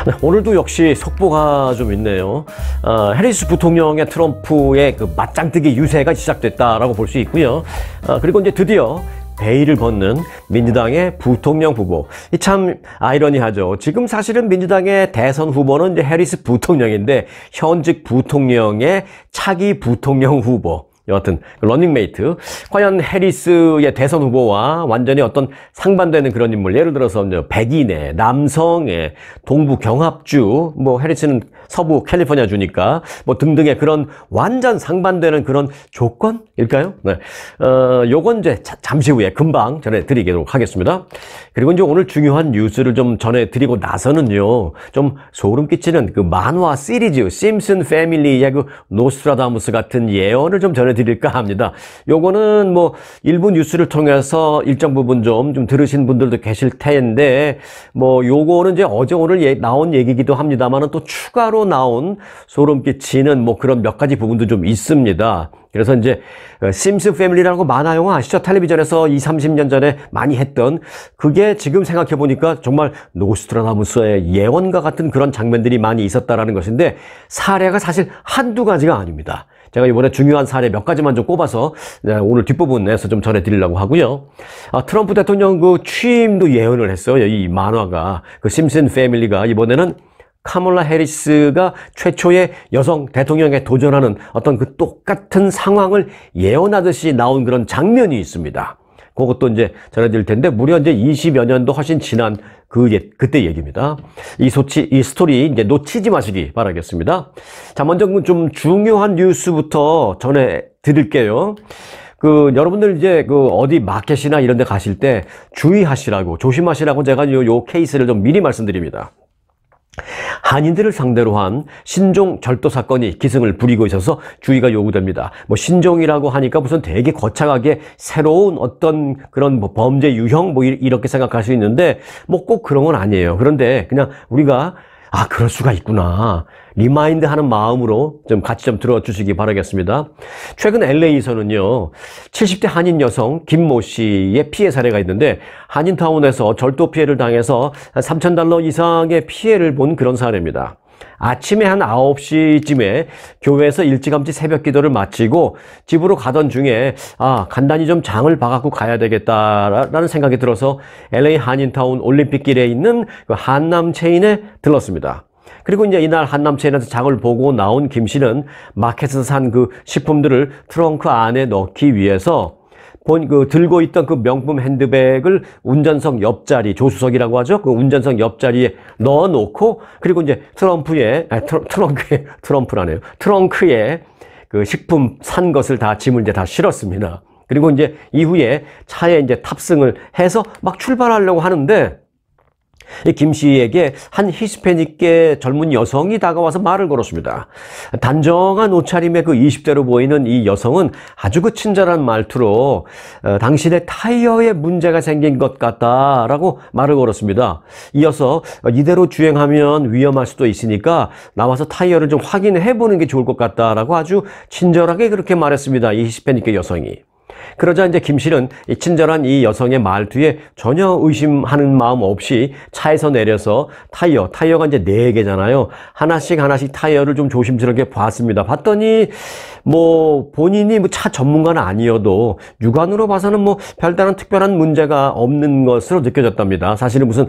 네, 오늘도 역시 속보가 좀 있네요. 해리스 부통령의 트럼프의 그 맞짱뜨기 유세가 시작됐다라고 볼 수 있고요. 그리고 이제 드디어 베일을 벗는 민주당의 부통령 후보. 참 아이러니하죠. 지금 사실은 민주당의 대선 후보는 이제 해리스 부통령인데 현직 부통령의 차기 부통령 후보. 여하튼 러닝메이트. 과연 해리스의 대선 후보와 완전히 어떤 상반되는 그런 인물, 예를 들어서 백인의, 남성의, 동부 경합주, 뭐 해리스는 서부 캘리포니아 주니까 뭐 등등의 그런 완전 상반되는 그런 조건일까요? 네. 요건 이제 잠시 후에 금방 전해드리도록 하겠습니다. 그리고 이제 오늘 중요한 뉴스를 좀 전해드리고 나서는요, 좀 소름 끼치는 그 만화 시리즈 심슨 패밀리의 그 노스트라다무스 같은 예언을 좀 전해드릴까 합니다. 요거는 뭐 일부 뉴스를 통해서 일정 부분 좀 들으신 분들도 계실 텐데, 뭐 요거는 이제 어제 오늘 나온 얘기기도 합니다만은 또 추가로 나온 소름 끼치는 뭐 그런 몇 가지 부분도 좀 있습니다. 그래서 이제 심슨 패밀리라고 만화 영화 아시죠? 텔레비전에서 20-30년 전에 많이 했던, 그게 지금 생각해 보니까 정말 노스트라다무스의 예언과 같은 그런 장면들이 많이 있었다라는 것인데, 사례가 사실 한두 가지가 아닙니다. 제가 이번에 중요한 사례 몇 가지만 좀 꼽아서 오늘 뒷부분에서 좀 전해드리려고 하고요. 트럼프 대통령 그 취임도 예언을 했어요. 이 만화가. 그 심슨 패밀리가 이번에는 카멀라 해리스가 최초의 여성 대통령에 도전하는 어떤 그 똑같은 상황을 예언하듯이 나온 그런 장면이 있습니다. 그것도 이제 전해드릴 텐데, 무려 이제 20여 년도 훨씬 지난 그때 얘기입니다. 이 스토리 이제 놓치지 마시기 바라겠습니다. 자, 먼저 좀 중요한 뉴스부터 전해드릴게요. 여러분들 이제 어디 마켓이나 이런 데 가실 때 주의하시라고, 조심하시라고 제가 요 케이스를 좀 미리 말씀드립니다. 한인들을 상대로 한 신종 절도 사건이 기승을 부리고 있어서 주의가 요구됩니다. 뭐 신종이라고 하니까 무슨 되게 거창하게 새로운 어떤 그런 뭐 범죄 유형 뭐 이렇게 생각할 수 있는데, 뭐 꼭 그런 건 아니에요. 그런데 그냥 우리가 그럴 수가 있구나, 리마인드 하는 마음으로 좀 같이 좀 들어주시기 바라겠습니다. 최근 LA에서는요, 70대 한인 여성 김모 씨의 피해 사례가 있는데, 한인타운에서 절도 피해를 당해서 $3,000 이상의 피해를 본 그런 사례입니다. 아침에 한 9시쯤에 교회에서 일찌감치 새벽 기도를 마치고 집으로 가던 중에 간단히 좀 장을 봐갖고 가야 되겠다라는 생각이 들어서 LA 한인타운 올림픽길에 있는 그 한남 체인에 들렀습니다. 그리고 이제 이날 한남 체인에서 장을 보고 나온 김 씨는 마켓에서 산 그 식품들을 트렁크 안에 넣기 위해서 들고 있던 그 명품 핸드백을 운전석 옆자리, 조수석이라고 하죠. 그 운전석 옆자리에 넣어 놓고, 그리고 이제 트렁크에 그 식품 산 것을 짐을 이제 다 실었습니다. 그리고 이제 이후에 차에 이제 탑승을 해서 막 출발하려고 하는데, 이 김 씨에게 한 히스패닉계 젊은 여성이 다가와서 말을 걸었습니다. 단정한 옷차림의 그 20대로 보이는 이 여성은 아주 그 친절한 말투로 당신의 타이어에 문제가 생긴 것 같다라고 말을 걸었습니다. 이어서 이대로 주행하면 위험할 수도 있으니까 나와서 타이어를 좀 확인해 보는 게 좋을 것 같다라고 아주 친절하게 그렇게 말했습니다. 이 히스패닉계 여성이. 그러자 이제 김 씨는 이 친절한 이 여성의 말투에 전혀 의심하는 마음 없이 차에서 내려서 타이어가 이제 4개잖아요. 하나씩 타이어를 좀 조심스럽게 봤습니다. 봤더니 뭐 본인이 뭐 차 전문가는 아니어도 육안으로 봐서는 뭐 별다른 특별한 문제가 없는 것으로 느껴졌답니다. 사실은 무슨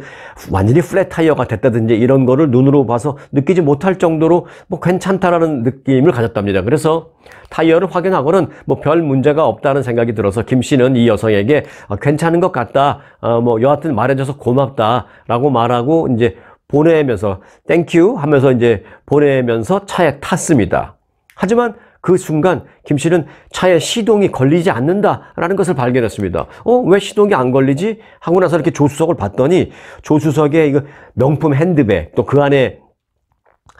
완전히 플랫 타이어가 됐다든지 이런 거를 눈으로 봐서 느끼지 못할 정도로 뭐 괜찮다라는 느낌을 가졌답니다. 그래서 타이어를 확인하고는 뭐 별 문제가 없다는 생각이 들어서 김 씨는 이 여성에게 괜찮은 것 같다, 뭐 여하튼 말해줘서 고맙다라고 말하고 이제 보내면서 땡큐 하면서 이제 보내면서 차에 탔습니다. 하지만 그 순간 김 씨는 차에 시동이 걸리지 않는다라는 것을 발견했습니다. 왜 시동이 안 걸리지? 하고 나서 이렇게 조수석을 봤더니 조수석에 이거 명품 핸드백, 또 그 안에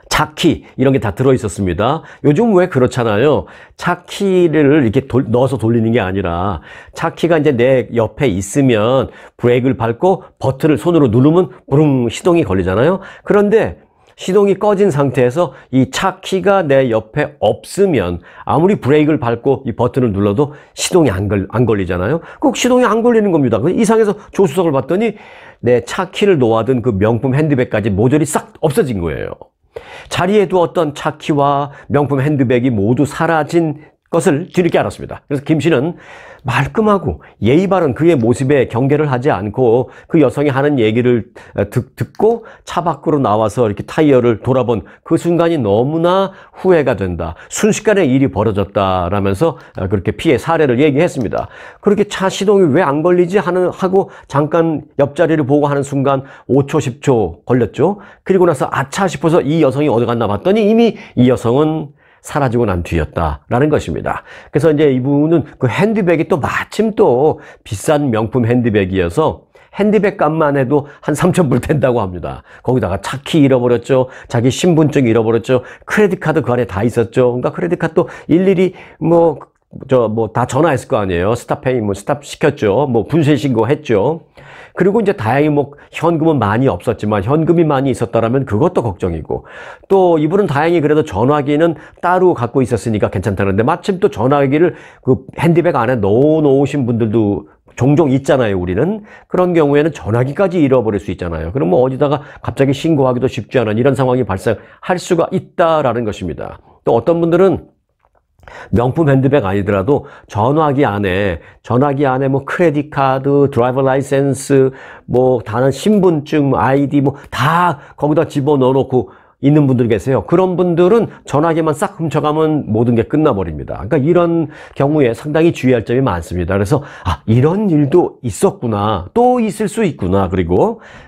차키 이런 게 다 들어있었습니다. 요즘 왜 그렇잖아요. 차키를 이렇게 넣어서 돌리는 게 아니라 차키가 이제 내 옆에 있으면 브레이크를 밟고 버튼을 손으로 누르면 부릉 시동이 걸리잖아요. 그런데 시동이 꺼진 상태에서 이 차 키가 내 옆에 없으면 아무리 브레이크를 밟고 이 버튼을 눌러도 시동이 안 걸리잖아요. 꼭 시동이 안 걸리는 겁니다. 이상해서 조수석을 봤더니 내 차 키를 놓아둔 그 명품 핸드백까지 모조리 싹 없어진 거예요. 자리에 두었던 차 키와 명품 핸드백이 모두 사라진 것을 뒤늦게 알았습니다. 그래서 김 씨는 말끔하고 예의 바른 그의 모습에 경계를 하지 않고 그 여성이 하는 얘기를 듣고 차 밖으로 나와서 이렇게 타이어를 돌아본 그 순간이 너무나 후회가 된다. 순식간에 일이 벌어졌다라면서 그렇게 피해 사례를 얘기했습니다. 그렇게 차 시동이 왜 안 걸리지 하고 잠깐 옆자리를 보고 하는 순간 5초, 10초 걸렸죠. 그리고 나서 아차 싶어서 이 여성이 어디 갔나 봤더니 이미 이 여성은 사라지고 난 뒤였다라는 것입니다. 그래서 이제 이분은 그 핸드백이 또 마침 또 비싼 명품 핸드백이어서 핸드백 값만 해도 한 3,000불 된다고 합니다. 거기다가 차 키 잃어버렸죠. 자기 신분증 잃어버렸죠. 크레딧 카드 그 안에 다 있었죠. 그러니까 크레딧 카드도 일일이 다 전화했을 거 아니에요. 스탑페이 스탑 시켰죠. 분실 신고했죠. 그리고 이제 다행히 현금은 많이 없었지만 현금이 많이 있었다라면 그것도 걱정이고, 또 이분은 다행히 그래도 전화기는 따로 갖고 있었으니까 괜찮다는데 마침 또 전화기를 그 핸드백 안에 넣어 놓으신 분들도 종종 있잖아요. 우리는 그런 경우에는 전화기까지 잃어버릴 수 있잖아요. 그럼 어디다가 갑자기 신고하기도 쉽지 않은 이런 상황이 발생할 수가 있다라는 것입니다. 또 어떤 분들은 명품 핸드백 아니더라도 전화기 안에 크레딧 카드, 드라이버 라이센스, 다른 신분증, 아이디 다 거기다 집어넣어 놓고 있는 분들 계세요. 그런 분들은 전화기만 싹 훔쳐가면 모든 게 끝나버립니다. 그러니까 이런 경우에 상당히 주의할 점이 많습니다. 그래서 이런 일도 있었구나, 또 있을 수 있구나.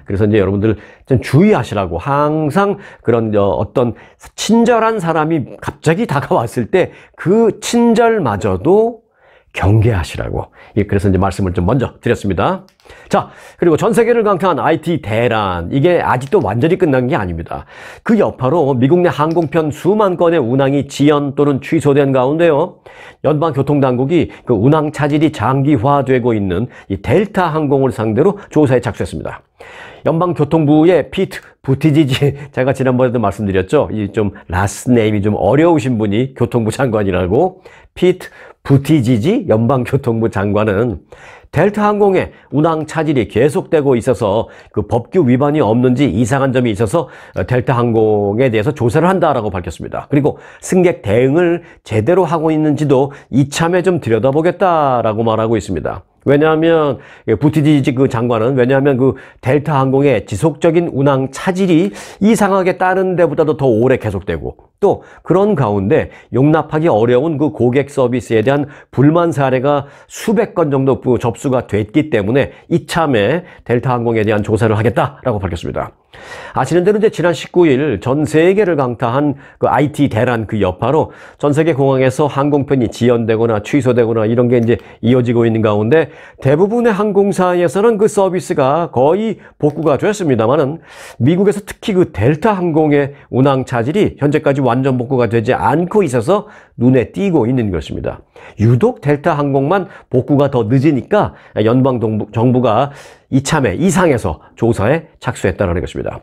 그래서 이제 여러분들 좀 주의하시라고, 항상 그런 어떤 친절한 사람이 갑자기 다가왔을 때 그 친절마저도 경계하시라고. 그래서 이제 말씀을 좀 먼저 드렸습니다. 자, 그리고 전 세계를 강타한 IT 대란, 이게 아직도 완전히 끝난 게 아닙니다. 그 여파로 미국 내 항공편 수만 건의 운항이 지연 또는 취소된 가운데요, 연방교통당국이 그 운항 차질이 장기화되고 있는 이 델타 항공을 상대로 조사에 착수했습니다. 연방교통부의 피트 부티지지, 제가 지난번에도 말씀드렸죠. 이 좀 라스트 네임이 좀 어려우신 분이 교통부 장관이라고. 피트 부티지지 연방교통부 장관은 델타 항공의 운항 차질이 계속되고 있어서 그 법규 위반이 없는지 이상한 점이 있어서 델타 항공에 대해서 조사를 한다라고 밝혔습니다. 그리고 승객 대응을 제대로 하고 있는지도 이참에 좀 들여다보겠다라고 말하고 있습니다. 왜냐하면 부티지지 그 장관은, 왜냐하면 그 델타 항공의 지속적인 운항 차질이 이상하게 다른 데보다도 더 오래 계속되고, 또 그런 가운데 용납하기 어려운 그 고객 서비스에 대한 불만 사례가 수백 건 정도 접수가 됐기 때문에 이참에 델타 항공에 대한 조사를 하겠다라고 밝혔습니다. 아시는 대로 이제 지난 19일 전 세계를 강타한 그 IT 대란 그 여파로 전 세계 공항에서 항공편이 지연되거나 취소되거나 이런 게 이제 이어지고 있는 가운데 대부분의 항공사에서는 그 서비스가 거의 복구가 됐습니다만은 미국에서 특히 그 델타 항공의 운항 차질이 현재까지 완전 복구가 되지 않고 있어서 눈에 띄고 있는 것입니다. 유독 델타 항공만 복구가 더 늦으니까 연방 정부가 이참에 이상해서 조사에 착수했다는 것입니다.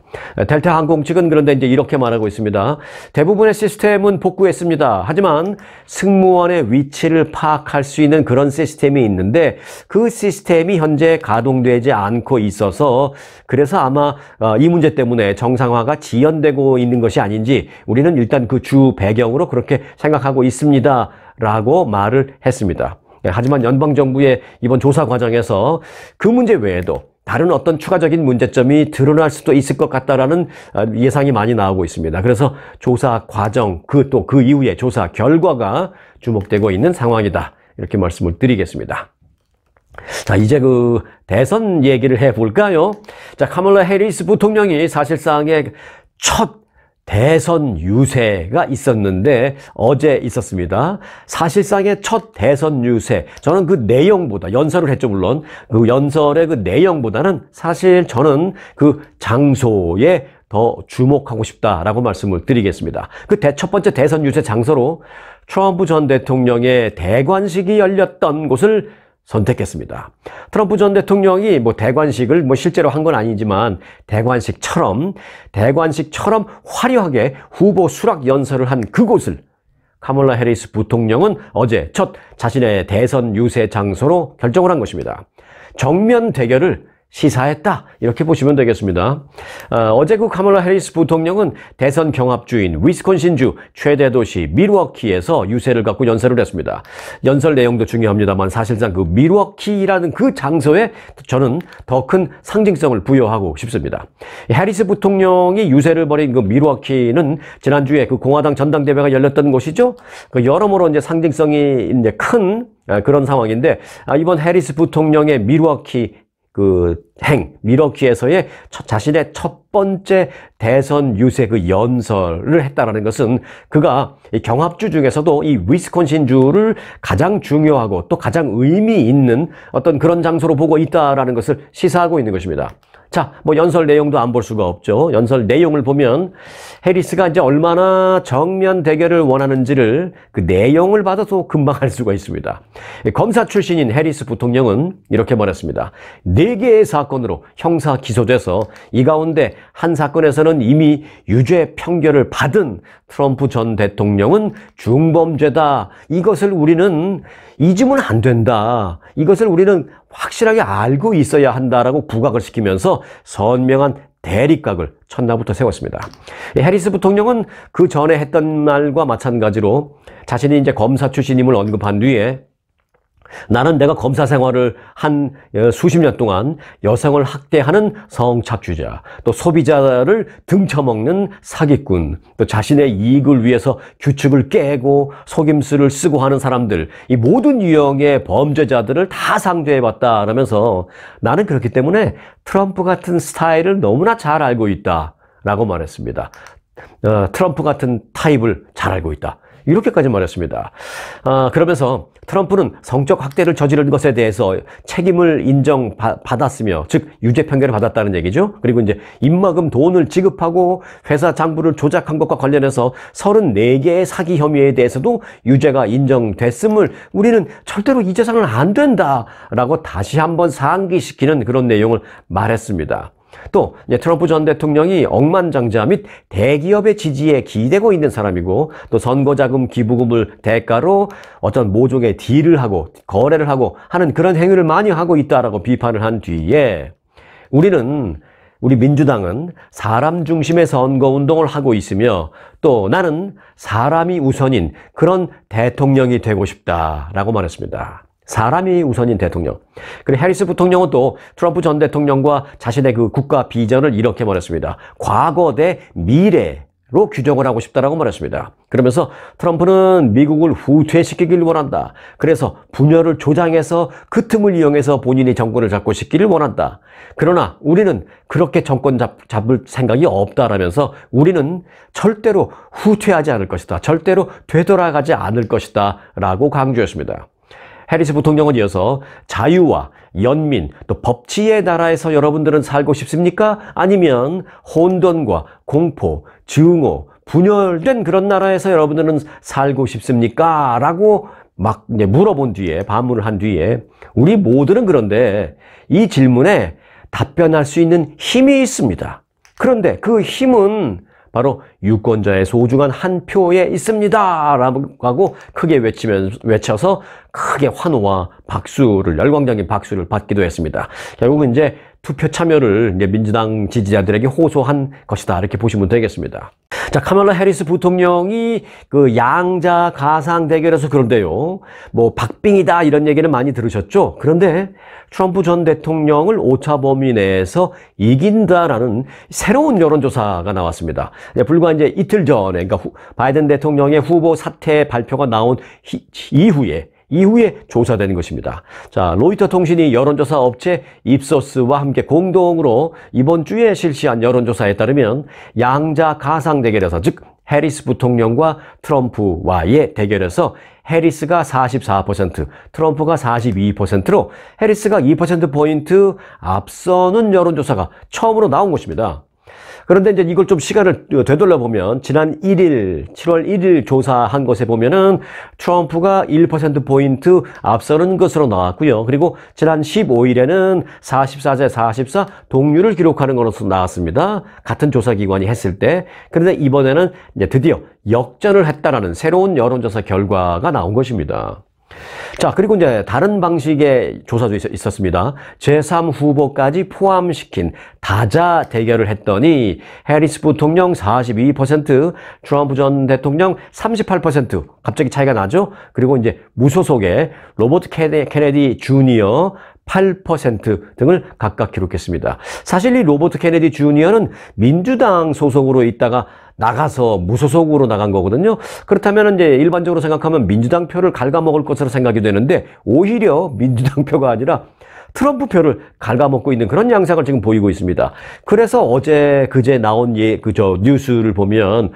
델타 항공 측은 그런데 이제 이렇게 말하고 있습니다. 대부분의 시스템은 복구했습니다. 하지만 승무원의 위치를 파악할 수 있는 그런 시스템이 있는데 그 시스템이 현재 가동되지 않고 있어서, 그래서 아마 이 문제 때문에 정상화가 지연되고 있는 것이 아닌지 우리는 일단 그 주 배경으로 그렇게 생각하고 있습니다 라고 말을 했습니다. 하지만 연방정부의 이번 조사 과정에서 그 문제 외에도 다른 어떤 추가적인 문제점이 드러날 수도 있을 것 같다라는 예상이 많이 나오고 있습니다. 그래서 조사 과정, 또 그 이후에 조사 결과가 주목되고 있는 상황이다, 이렇게 말씀을 드리겠습니다. 자, 이제 그 대선 얘기를 해볼까요? 자, 카멀라 해리스 부통령이 사실상의 첫 대선 유세가 있었는데 어제 있었습니다. 사실상의 첫 대선 유세, 저는 그 내용보다, 연설을 했죠 물론, 그 연설의 그 내용보다는 사실 저는 그 장소에 더 주목하고 싶다라고 말씀을 드리겠습니다. 그 첫 번째 대선 유세 장소로 트럼프 전 대통령의 대관식이 열렸던 곳을 선택했습니다. 트럼프 전 대통령이 대관식을 실제로 한 건 아니지만 대관식처럼 화려하게 후보 수락 연설을 한 그곳을 카멀라 해리스 부통령은 어제 첫 자신의 대선 유세 장소로 결정을 한 것입니다. 정면 대결을 시사했다, 이렇게 보시면 되겠습니다. 어제 그 카멀라 해리스 부통령은 대선 경합주인 위스콘신주 최대 도시 밀워키에서 유세를 갖고 연설을 했습니다. 연설 내용도 중요합니다만 사실상 그 밀워키라는 그 장소에 저는 더 큰 상징성을 부여하고 싶습니다. 해리스 부통령이 유세를 벌인 그 밀워키는 지난주에 그 공화당 전당대회가 열렸던 곳이죠. 그 여러모로 이제 상징성이 이제 큰 그런 상황인데, 이번 해리스 부통령의 밀워키 밀워키에서의 자신의 첫 번째 대선 유세 그 연설을 했다라는 것은 그가 이 경합주 중에서도 이 위스콘신주를 가장 중요하고 또 가장 의미 있는 어떤 그런 장소로 보고 있다라는 것을 시사하고 있는 것입니다. 자, 연설 내용도 안 볼 수가 없죠. 연설 내용을 보면 해리스가 이제 얼마나 정면 대결을 원하는지를 그 내용을 받아도 금방 알 수가 있습니다. 검사 출신인 해리스 부통령은 이렇게 말했습니다. 4개의 사건으로 형사 기소돼서 이 가운데 한 사건에서는 이미 유죄 판결을 받은 트럼프 전 대통령은 중범죄다. 이것을 우리는 잊으면 안 된다. 이것을 우리는 확실하게 알고 있어야 한다라고 부각을 시키면서 선명한 대립각을 첫날부터 세웠습니다. 해리스 부통령은 그 전에 했던 말과 마찬가지로 자신이 이제 검사 출신임을 언급한 뒤에 나는 내가 검사 생활을 한 수십 년 동안 여성을 학대하는 성착취자, 또 소비자를 등쳐먹는 사기꾼, 또 자신의 이익을 위해서 규칙을 깨고 속임수를 쓰고 하는 사람들, 이 모든 유형의 범죄자들을 다 상대해봤다라면서 나는 그렇기 때문에 트럼프 같은 스타일을 너무나 잘 알고 있다라고 말했습니다. 트럼프 같은 타입을 잘 알고 있다. 이렇게까지 말했습니다. 그러면서 트럼프는 성적 학대를 저지른 것에 대해서 책임을 인정받았으며, 즉 유죄 판결을 받았다는 얘기죠. 그리고 이제 입막음 돈을 지급하고 회사 장부를 조작한 것과 관련해서 34개의 사기 혐의에 대해서도 유죄가 인정됐음을 우리는 절대로 잊어서는 안 된다라고 다시 한번 상기시키는 그런 내용을 말했습니다. 또 트럼프 전 대통령이 억만장자 및 대기업의 지지에 기대고 있는 사람이고, 또 선거자금 기부금을 대가로 어떤 모종의 딜을 하고 거래를 하고 하는 그런 행위를 많이 하고 있다라고 비판을 한 뒤에 우리 민주당은 사람 중심의 선거운동을 하고 있으며, 또 나는 사람이 우선인 그런 대통령이 되고 싶다라고 말했습니다. 사람이 우선인 대통령. 그리고 해리스 부통령은 또 트럼프 전 대통령과 자신의 그 국가 비전을 이렇게 말했습니다. 과거 대 미래로 규정을 하고 싶다라고 말했습니다. 그러면서 트럼프는 미국을 후퇴시키길 원한다. 그래서 분열을 조장해서 그 틈을 이용해서 본인이 정권을 잡고 싶기를 원한다. 그러나 우리는 그렇게 정권 잡을 생각이 없다라면서 우리는 절대로 후퇴하지 않을 것이다. 절대로 되돌아가지 않을 것이다. 라고 강조했습니다. 해리스 부통령은 이어서 자유와 연민, 또 법치의 나라에서 여러분들은 살고 싶습니까? 아니면 혼돈과 공포, 증오, 분열된 그런 나라에서 여러분들은 살고 싶습니까? 라고 막 이제 물어본 뒤에, 반문을 한 뒤에 우리 모두는 그런데 이 질문에 답변할 수 있는 힘이 있습니다. 그런데 그 힘은 바로 유권자의 소중한 한 표에 있습니다. 라고 크게 외쳐서 크게 환호와 박수를, 열광적인 박수를 받기도 했습니다. 결국은 이제 투표 참여를 이제 민주당 지지자들에게 호소한 것이다. 이렇게 보시면 되겠습니다. 자, 카멀라 해리스 부통령이 그 양자 가상 대결에서 그런데요. 박빙이다 이런 얘기는 많이 들으셨죠? 그런데 트럼프 전 대통령을 오차 범위 내에서 이긴다라는 새로운 여론조사가 나왔습니다. 불과 이제 이틀 전에, 그러니까 바이든 대통령의 후보 사퇴 발표가 나온 이후에 조사된 것입니다. 자, 로이터 통신이 여론조사 업체 입소스와 함께 공동으로 이번 주에 실시한 여론조사에 따르면 양자 가상 대결에서, 즉 해리스 부통령과 트럼프와의 대결에서 해리스가 44%, 트럼프가 42%로 해리스가 2%포인트 앞서는 여론조사가 처음으로 나온 것입니다. 그런데 이제 이걸 좀 시간을 되돌려 보면 지난 7월 1일 조사한 것에 보면은 트럼프가 1%포인트 앞서는 것으로 나왔고요. 그리고 지난 15일에는 44대 44 동률을 기록하는 것으로 나왔습니다. 같은 조사기관이 했을 때. 그런데 이번에는 이제 드디어 역전을 했다라는 새로운 여론조사 결과가 나온 것입니다. 자, 그리고 이제 다른 방식의 조사도 있었습니다. 제3 후보까지 포함시킨 다자 대결을 했더니 해리스 부통령 42%, 트럼프 전 대통령 38%, 갑자기 차이가 나죠? 그리고 이제 무소속의 로버트 케네디 주니어 8% 등을 각각 기록했습니다. 사실 이 로버트 케네디 주니어는 민주당 소속으로 있다가 나가서 무소속으로 나간 거거든요. 그렇다면 이제 일반적으로 생각하면 민주당 표를 gali 것으로 생각이 되는데 오히려 민주당 표가 아니라 트럼프 표를 갉아먹고 있는 그런 양상을 지금 보이고 있습니다. 그래서 그제 나온 뉴스를 보면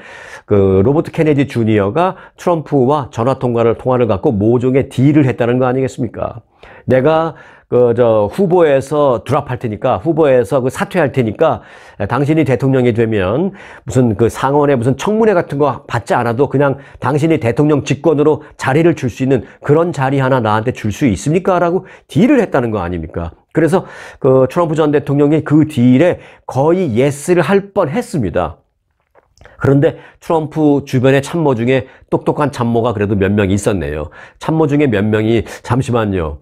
로버트 케네디 주니어가 트럼프와 통화를 갖고 모종의 딜을 했다는 거 아니겠습니까? 내가 후보에서 드랍할 테니까, 후보에서 사퇴할 테니까, 당신이 대통령이 되면 무슨 상원에 무슨 청문회 같은 거 받지 않아도 그냥 당신이 대통령 직권으로 자리를 줄 수 있는 그런 자리 하나 나한테 줄 수 있습니까? 라고 딜을 했다는 거 아닙니까? 그래서 트럼프 전 대통령이 그 딜에 거의 예스를 할 뻔 했습니다. 그런데 트럼프 주변의 참모 중에 똑똑한 참모가 그래도 몇 명 있었네요. 참모 중에 몇 명이 잠시만요.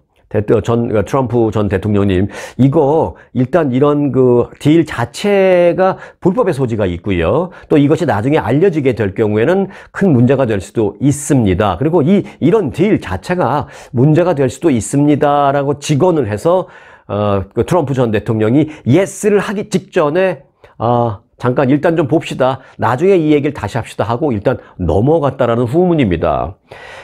트럼프 전 대통령님, 이거 일단 이런 딜 자체가 불법의 소지가 있고요. 또 이것이 나중에 알려지게 될 경우에는 큰 문제가 될 수도 있습니다. 그리고 이런 딜 자체가 문제가 될 수도 있습니다라고 직언을 해서 트럼프 전 대통령이 예스를 하기 직전에 잠깐 일단 좀 봅시다. 나중에 이 얘기를 다시 합시다 하고 일단 넘어갔다라는 후문입니다.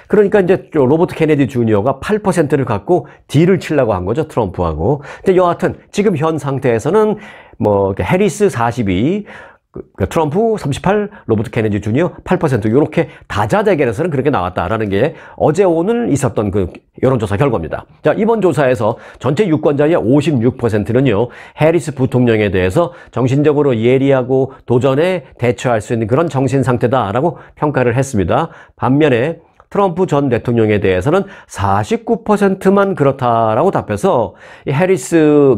그러니까 이제 로버트 케네디 주니어가 8%를 갖고 딜을 치려고 한 거죠, 트럼프하고. 근데 여하튼 지금 현 상태에서는 해리스 42, 트럼프 38, 로버트 케네디 주니어 8% 이렇게 다자 대결에서는 그렇게 나왔다라는 게 어제 오늘 있었던 여론조사 결과입니다. 자, 이번 조사에서 전체 유권자의 56%는요 해리스 부통령에 대해서 정신적으로 예리하고 도전에 대처할 수 있는 그런 정신 상태다라고 평가를 했습니다. 반면에 트럼프 전 대통령에 대해서는 49%만 그렇다라고 답해서 해리스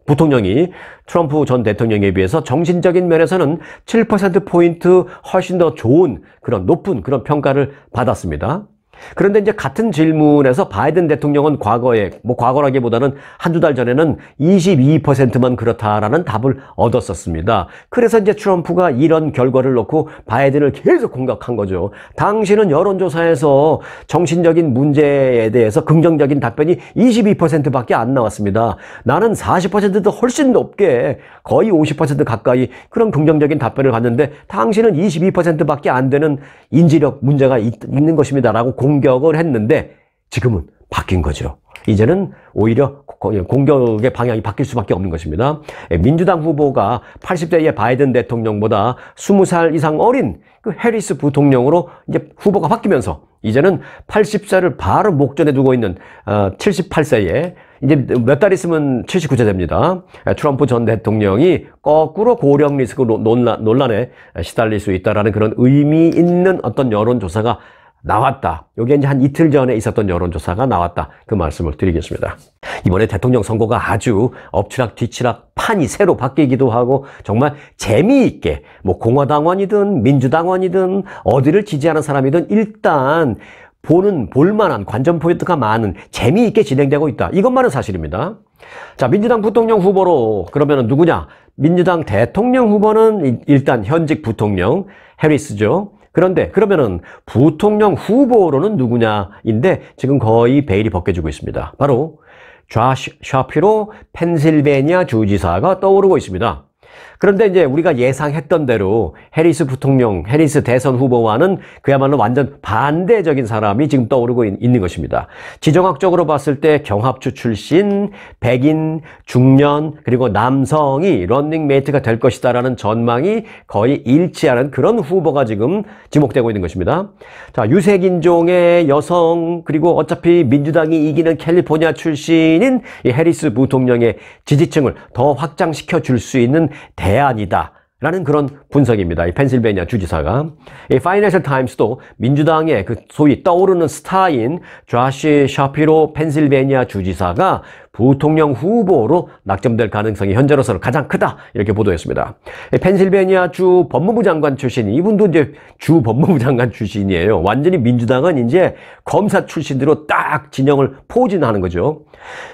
부통령이 트럼프 전 대통령에 비해서 정신적인 면에서는 7%포인트 훨씬 더 좋은 높은 그런 평가를 받았습니다. 그런데 이제 같은 질문에서 바이든 대통령은 과거라기보다는 한두 달 전에는 22%만 그렇다라는 답을 얻었었습니다. 그래서 이제 트럼프가 이런 결과를 놓고 바이든을 계속 공격한 거죠. 당신은 여론조사에서 정신적인 문제에 대해서 긍정적인 답변이 22%밖에 안 나왔습니다. 나는 40%도 훨씬 높게 거의 50% 가까이 그런 긍정적인 답변을 받는데 당신은 22%밖에 안 되는 인지력 문제가 있는 것입니다라고 공격을 했는데 지금은 바뀐 거죠. 이제는 오히려 공격의 방향이 바뀔 수밖에 없는 것입니다. 민주당 후보가 80대의 바이든 대통령보다 20살 이상 어린 해리스 부통령으로 이제 후보가 바뀌면서 이제는 80세를 바로 목전에 두고 있는 78세에 이제 몇 달 있으면 79세 됩니다. 트럼프 전 대통령이 거꾸로 고령 리스크 논란에 시달릴 수 있다라는 그런 의미 있는 어떤 여론조사가 나왔다. 여기에 이제 한 이틀 전에 있었던 여론조사가 나왔다. 그 말씀을 드리겠습니다. 이번에 대통령 선거가 아주 엎치락 뒤치락 판이 새로 바뀌기도 하고 정말 재미있게 공화당원이든 민주당원이든 어디를 지지하는 사람이든 일단 볼만한 관전 포인트가 많은 재미있게 진행되고 있다. 이것만은 사실입니다. 자, 민주당 부통령 후보로 그러면 누구냐? 민주당 대통령 후보는 일단 현직 부통령 해리스죠. 그런데 그러면은 부통령 후보로는 누구냐인데 지금 거의 베일이 벗겨지고 있습니다. 바로 조시 샤피로 펜실베니아 주지사가 떠오르고 있습니다. 그런데 이제 우리가 예상했던 대로 해리스 대선 후보와는 그야말로 완전 반대적인 사람이 지금 떠오르고 있는 것입니다. 지정학적으로 봤을 때 경합주 출신, 백인, 중년, 그리고 남성이 런닝메이트가 될 것이다라는 전망이 거의 일치하는 그런 후보가 지금 지목되고 있는 것입니다. 자, 유색인종의 여성, 그리고 어차피 민주당이 이기는 캘리포니아 출신인 이 해리스 부통령의 지지층을 더 확장시켜 줄 수 있는 대안이다 라는 그런 분석입니다. 이 펜실베니아 주지사가. 이 파이낸셜 타임스도 민주당의 그 소위 떠오르는 스타인 조시 샤피로 펜실베니아 주지사가 부통령 후보로 낙점될 가능성이 현재로서는 가장 크다, 이렇게 보도했습니다. 펜실베니아 주 법무부 장관 출신, 이분도 이제 주 법무부 장관 출신이에요. 완전히 민주당은 이제 검사 출신으로 딱 진영을 포진하는 거죠.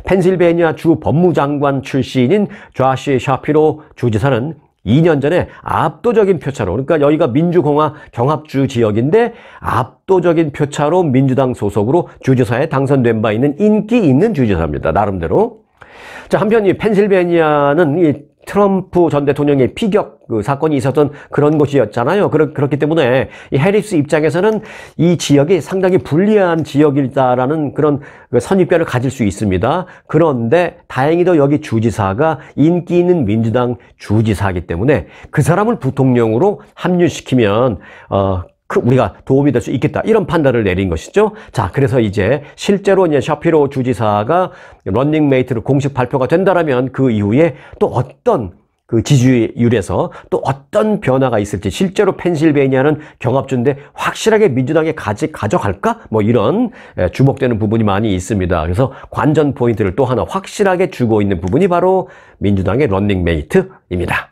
펜실베니아 주 법무부 장관 출신인 조시 샤피로 주지사는 2년 전에 압도적인 표차로, 그러니까 여기가 민주공화 경합주 지역인데 압도적인 표차로 민주당 소속으로 주지사에 당선된 바 있는 인기 있는 주지사입니다. 나름대로. 자, 한편 이 펜실베니아는 이 트럼프 전 대통령의 피격 그 사건이 있었던 그런 곳이었잖아요. 그렇기 때문에 이 해리스 입장에서는 이 지역이 상당히 불리한 지역이다라는 그런 선입견을 가질 수 있습니다. 그런데 다행히도 여기 주지사가 인기 있는 민주당 주지사이기 때문에 그 사람을 부통령으로 합류시키면 우리가 도움이 될 수 있겠다, 이런 판단을 내린 것이죠. 자, 그래서 이제 실제로 이제 샤피로 주지사가 런닝메이트로 공식 발표가 된다라면 그 이후에 또 어떤 그 지지율에서 또 어떤 변화가 있을지, 실제로 펜실베니아는 경합주인데 확실하게 민주당에 가져갈까? 뭐 이런 주목되는 부분이 많이 있습니다. 그래서 관전 포인트를 또 하나 확실하게 주고 있는 부분이 바로 민주당의 런닝메이트입니다.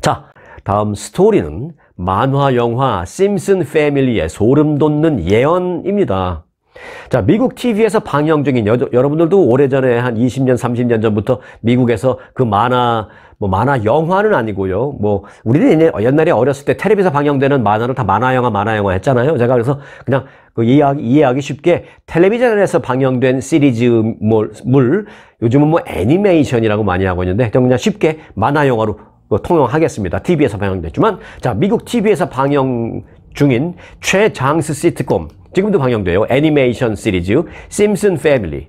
자, 다음 스토리는 만화 영화 심슨 패밀리의 소름 돋는 예언입니다. 자, 미국 TV에서 방영 중인 여러분들도 오래전에 한 20년, 30년 전부터 미국에서 그 만화 영화는 아니고요. 우리는 옛날에 어렸을 때 텔레비에서 방영되는 만화를 다 만화 영화 했잖아요. 제가 그래서 그냥 그 이해하기 쉽게 텔레비전에서 방영된 시리즈물, 요즘은 애니메이션이라고 많이 하고 있는데 그냥 쉽게 만화 영화로 통용하겠습니다. TV에서 방영됐지만, 자, 미국 TV에서 방영 중인 최장수 시트콤, 지금도 방영돼요. 애니메이션 시리즈 심슨 패밀리.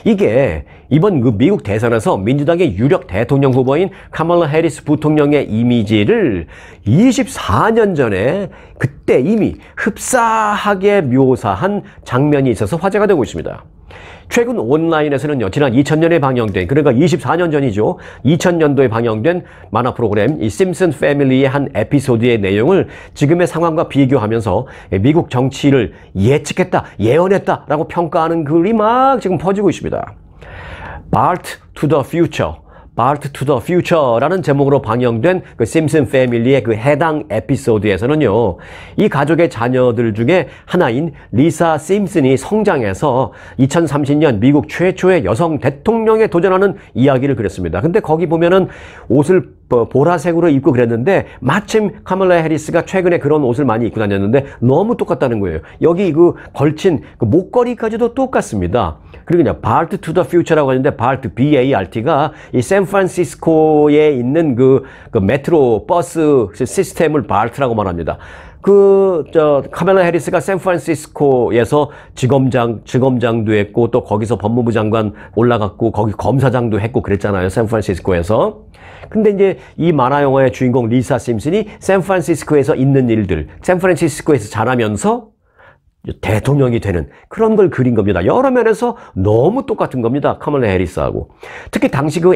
이게 이번 그 미국 대선에서 민주당의 유력 대통령 후보인 카멀라 해리스 부통령의 이미지를 24년 전에 그때 이미 흡사하게 묘사한 장면이 있어서 화제가 되고 있습니다. 최근 온라인에서는요, 지난 2000년에 방영된, 그러니까 24년 전이죠. 2000년도에 방영된 만화 프로그램 이 심슨 패밀리의 한 에피소드의 내용을 지금의 상황과 비교하면서 미국 정치를 예측했다, 예언했다라고 평가하는 글이 막 지금 퍼지고 있습니다. Back to the Future, Back to the Future라는 제목으로 방영된 그 심슨 패밀리의 그 해당 에피소드에서는요, 이 가족의 자녀들 중에 하나인 리사 심슨이 성장해서 2030년 미국 최초의 여성 대통령에 도전하는 이야기를 그렸습니다. 근데 거기 보면은 옷을 보라색으로 입고 그랬는데 마침 카멀라 해리스가 최근에 그런 옷을 많이 입고 다녔는데 너무 똑같다는 거예요. 여기 그 걸친 그 목걸이까지도 똑같습니다. 그리고 그냥 BART to the future라고 하는데 BART, BART가 이 샌프란시스코에 있는 그 메트로 버스 시스템을 BART라고 말합니다. 카멀라 해리스가 샌프란시스코에서 지검장도 했고, 또 거기서 법무부 장관 올라갔고, 거기 검사장도 했고 그랬잖아요. 샌프란시스코에서. 근데 이제 이 만화 영화의 주인공 리사 심슨이 샌프란시스코에서 있는 일들, 샌프란시스코에서 자라면서 대통령이 되는 그런 걸 그린 겁니다. 여러 면에서 너무 똑같은 겁니다. 카멀라 해리스하고. 특히 당시 그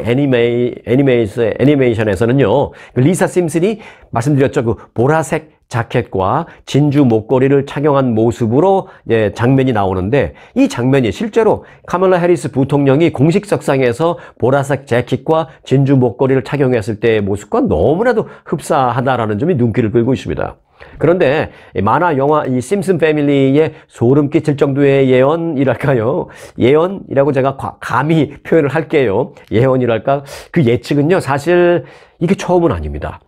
애니메이션에서는요, 그 리사 심슨이 말씀드렸죠. 그 보라색 자켓과 진주 목걸이를 착용한 모습으로 장면이 나오는데, 이 장면이 실제로 카멀라 해리스 부통령이 공식 석상에서 보라색 재킷과 진주 목걸이를 착용했을 때의 모습과 너무나도 흡사하다라는 점이 눈길을 끌고 있습니다. 그런데 만화 영화 이 심슨 패밀리의 소름 끼칠 정도의 예언이랄까요? 예언이라고 제가 감히 표현을 할게요. 예언이랄까? 그 예측은요, 사실 이게 처음은 아닙니다.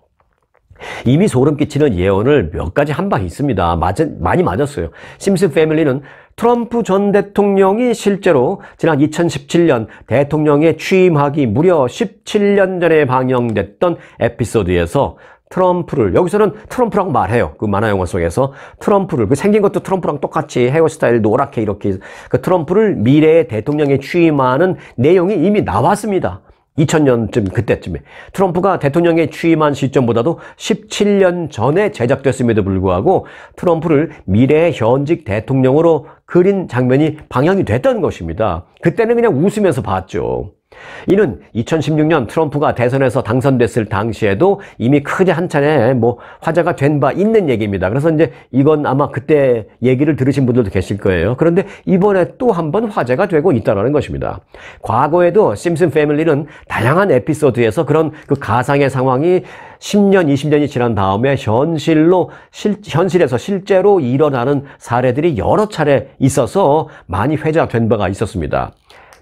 이미 소름 끼치는 예언을 몇 가지 한 바 있습니다. 많이 맞았어요. 심슨 패밀리는 트럼프 전 대통령이 실제로 지난 2017년 대통령에 취임하기 무려 17년 전에 방영됐던 에피소드에서 여기서는 트럼프라고 말해요. 그 만화 영화 속에서 트럼프를, 생긴 것도 트럼프랑 똑같이 헤어스타일 노랗게 이렇게, 그 트럼프를 미래의 대통령에 취임하는 내용이 이미 나왔습니다. 2000년쯤 그때쯤에 트럼프가 대통령에 취임한 시점보다도 17년 전에 제작됐음에도 불구하고 트럼프를 미래의 현직 대통령으로 그린 장면이 방영이 됐던 것입니다. 그때는 그냥 웃으면서 봤죠. 이는 2016년 트럼프가 대선에서 당선됐을 당시에도 이미 크게 한 차례 뭐 화제가 된 바 있는 얘기입니다. 그래서 이제 이건 아마 그때 얘기를 들으신 분들도 계실 거예요. 그런데 이번에 또 한 번 화제가 되고 있다는 것입니다. 과거에도 심슨 패밀리는 다양한 에피소드에서 그런 그 가상의 상황이 10년, 20년이 지난 다음에 현실에서 실제로 일어나는 사례들이 여러 차례 있어서 많이 회자된 바가 있었습니다.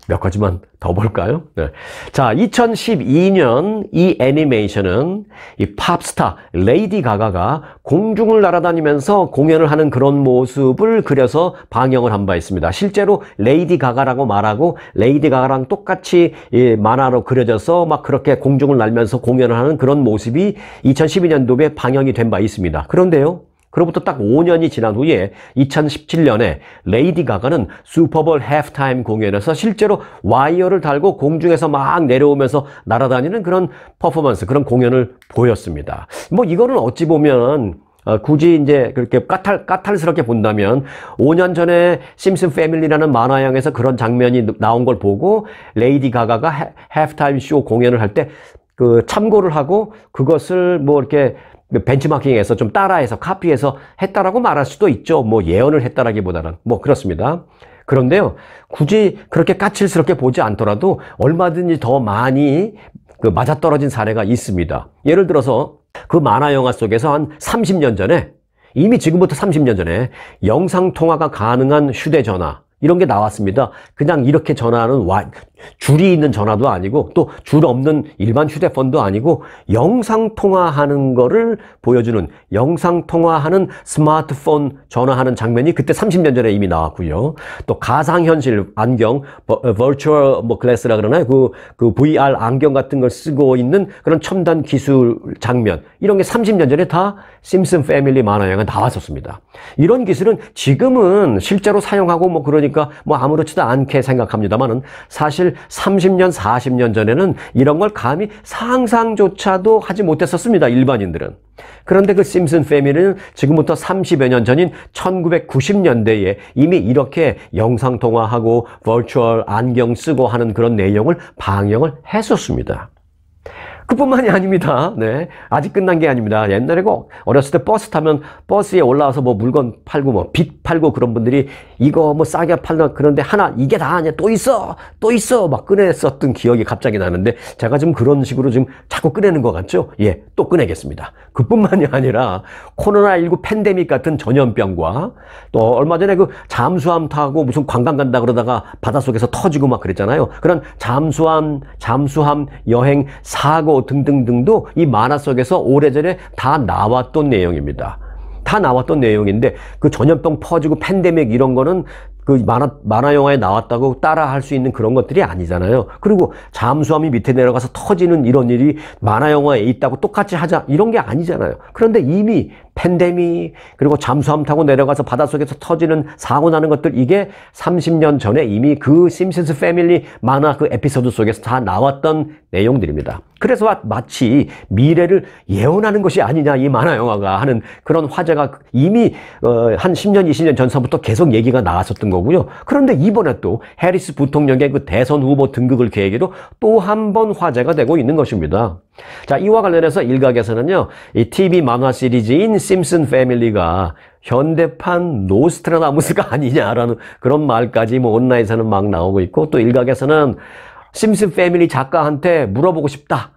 몇 가지만 더 볼까요? 네. 자, 2012년 이 애니메이션은 이 팝스타 레이디 가가가 공중을 날아다니면서 공연을 하는 그런 모습을 그려서 방영을 한 바 있습니다. 실제로 레이디 가가라고 말하고 레이디 가가랑 똑같이 이 만화로 그려져서 막 그렇게 공중을 날면서 공연을 하는 그런 모습이 2012년도에 방영이 된 바 있습니다. 그런데요, 그로부터 딱 5년이 지난 후에 2017년에 레이디 가가는 슈퍼볼 해프타임 공연에서 실제로 와이어를 달고 공중에서 막 내려오면서 날아다니는 그런 퍼포먼스, 그런 공연을 보였습니다. 뭐 이거는 어찌 보면 굳이 이제 그렇게 까탈스럽게 본다면 5년 전에 심슨 패밀리라는 만화영에서 그런 장면이 나온 걸 보고 레이디 가가가 해프타임 쇼 공연을 할 때 그 참고를 하고 그것을 뭐 이렇게 벤치마킹해서 좀 따라해서 카피해서 했다라고 말할 수도 있죠. 뭐 예언을 했다라기보다는 뭐 그렇습니다. 그런데요, 굳이 그렇게 까칠스럽게 보지 않더라도 얼마든지 더 많이 그 맞아떨어진 사례가 있습니다. 예를 들어서 그 만화 영화 속에서 한 30년 전에, 이미 지금부터 30년 전에 영상통화가 가능한 휴대전화 이런 게 나왔습니다. 그냥 이렇게 전화하는 줄이 있는 전화도 아니고 또 줄 없는 일반 휴대폰도 아니고 영상통화하는 거를 보여주는, 영상통화하는 스마트폰 전화하는 장면이 그때 30년 전에 이미 나왔고요. 또 가상현실 안경, virtual glass라 그러나요? 그 VR 안경 같은 걸 쓰고 있는 그런 첨단 기술 장면, 이런 게 30년 전에 다 심슨 패밀리 만화영화에 나왔었습니다. 이런 기술은 지금은 실제로 사용하고 뭐 그러니까 뭐 아무렇지도 않게 생각합니다만은 사실 30년, 40년 전에는 이런 걸 감히 상상조차도 하지 못했었습니다, 일반인들은. 그런데 그 심슨 패밀리는 지금부터 30여 년 전인 1990년대에 이미 이렇게 영상통화하고 버추얼 안경 쓰고 하는 그런 내용을 방영을 했었습니다. 그뿐만이 아닙니다. 네, 아직 끝난 게 아닙니다. 옛날에 어렸을 때 버스 타면 버스에 올라와서 뭐 물건 팔고 뭐 빛 팔고 그런 분들이 이거 뭐 싸게 팔나, 그런데 하나 이게 다 아니야, 또 있어 막 꺼냈었던 기억이 갑자기 나는데 제가 좀 그런 식으로 지금 자꾸 꺼내는 것 같죠? 예, 또 꺼내겠습니다. 그뿐만이 아니라 코로나19 팬데믹 같은 전염병과 또 얼마 전에 그 잠수함 타고 무슨 관광 간다 그러다가 바닷속에서 터지고 막 그랬잖아요. 그런 잠수함 여행 사고 등등등도 이 만화 속에서 오래전에 다 나왔던 내용입니다. 다 나왔던 내용인데 그 전염병 퍼지고 팬데믹 이런 거는 그 만화 영화에 나왔다고 따라 할 수 있는 그런 것들이 아니잖아요. 그리고 잠수함이 밑에 내려가서 터지는 이런 일이 만화 영화에 있다고 똑같이 하자 이런 게 아니잖아요. 그런데 이미 팬데믹, 그리고 잠수함 타고 내려가서 바닷속에서 터지는 사고 나는 것들, 이게 30년 전에 이미 그 심슨스 패밀리 만화 그 에피소드 속에서 다 나왔던 내용들입니다. 그래서 마치 미래를 예언하는 것이 아니냐 이 만화 영화가 하는 그런 화제가 이미 한 10년, 20년 전서부터 계속 얘기가 나왔었던 거고요. 그런데 이번에 또 해리스 부통령의 그 대선 후보 등극을 계기로 또 한 번 화제가 되고 있는 것입니다. 자, 이와 관련해서 일각에서는요, 이 TV 만화 시리즈인 심슨 패밀리가 현대판 노스트라다무스가 아니냐라는 그런 말까지 뭐 온라인에서는 막 나오고 있고, 또 일각에서는 심슨 패밀리 작가한테 물어보고 싶다,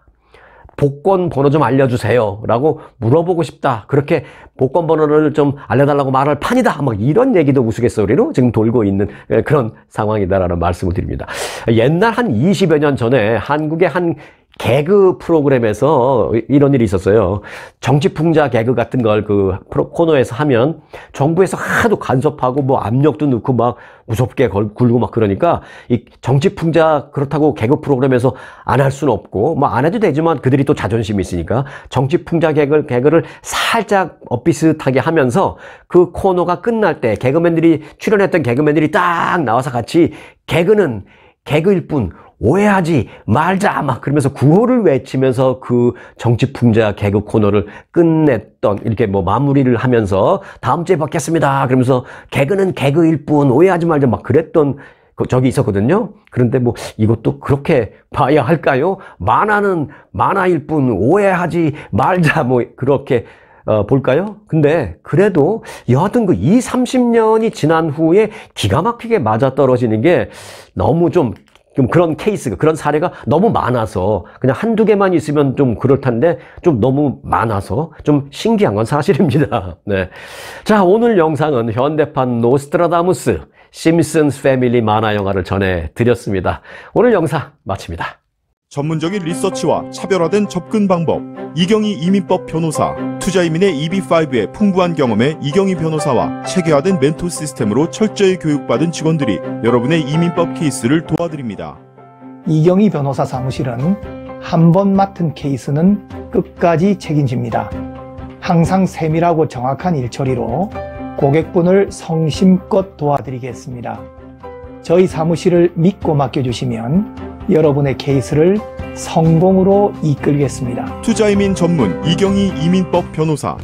복권 번호 좀 알려주세요 라고 물어보고 싶다, 그렇게 복권 번호를 좀 알려달라고 말할 판이다, 막 이런 얘기도 우스갯소리로 지금 돌고 있는 그런 상황이다라는 말씀을 드립니다. 옛날 한 20여 년 전에 한국의 한 개그 프로그램에서 이런 일이 있었어요. 정치풍자 개그 같은 걸 그 코너에서 하면 정부에서 하도 간섭하고 뭐 압력도 넣고 막 무섭게 굴고 막 그러니까 이 정치풍자 그렇다고 개그 프로그램에서 안 할 수는 없고 뭐 안 해도 되지만 그들이 또 자존심이 있으니까 정치풍자 개그를 살짝 엇비슷하게 하면서 그 코너가 끝날 때 출연했던 개그맨들이 딱 나와서 같이 개그는 개그일 뿐 오해하지 말자 막 그러면서 구호를 외치면서 그 정치풍자 개그 코너를 끝냈던, 이렇게 뭐 마무리를 하면서 다음 주에 뵙겠습니다 그러면서 개그는 개그일 뿐 오해하지 말자 막 그랬던 적이 있었거든요. 그런데 뭐 이것도 그렇게 봐야 할까요? 만화는 만화일 뿐 오해하지 말자, 뭐 그렇게 볼까요? 근데 그래도 여하튼 그 30년이 지난 후에 기가 막히게 맞아떨어지는 게 너무 좀 그런 케이스가, 그런 사례가 너무 많아서 그냥 한두 개만 있으면 좀 그럴 텐데 좀 너무 많아서 좀 신기한 건 사실입니다. 네. 자, 오늘 영상은 현대판 노스트라다무스, 심슨스 패밀리 만화 영화를 전해드렸습니다. 오늘 영상 마칩니다. 전문적인 리서치와 차별화된 접근 방법, 이경희 이민법 변호사, 투자이민의 EB5의 풍부한 경험에 이경희 변호사와 체계화된 멘토 시스템으로 철저히 교육받은 직원들이 여러분의 이민법 케이스를 도와드립니다. 이경희 변호사 사무실은 한 번 맡은 케이스는 끝까지 책임집니다. 항상 세밀하고 정확한 일처리로 고객분을 성심껏 도와드리겠습니다. 저희 사무실을 믿고 맡겨주시면 여러분의 케이스를 성공으로 이끌겠습니다. 투자이민 전문 이경희 이민법 변호사,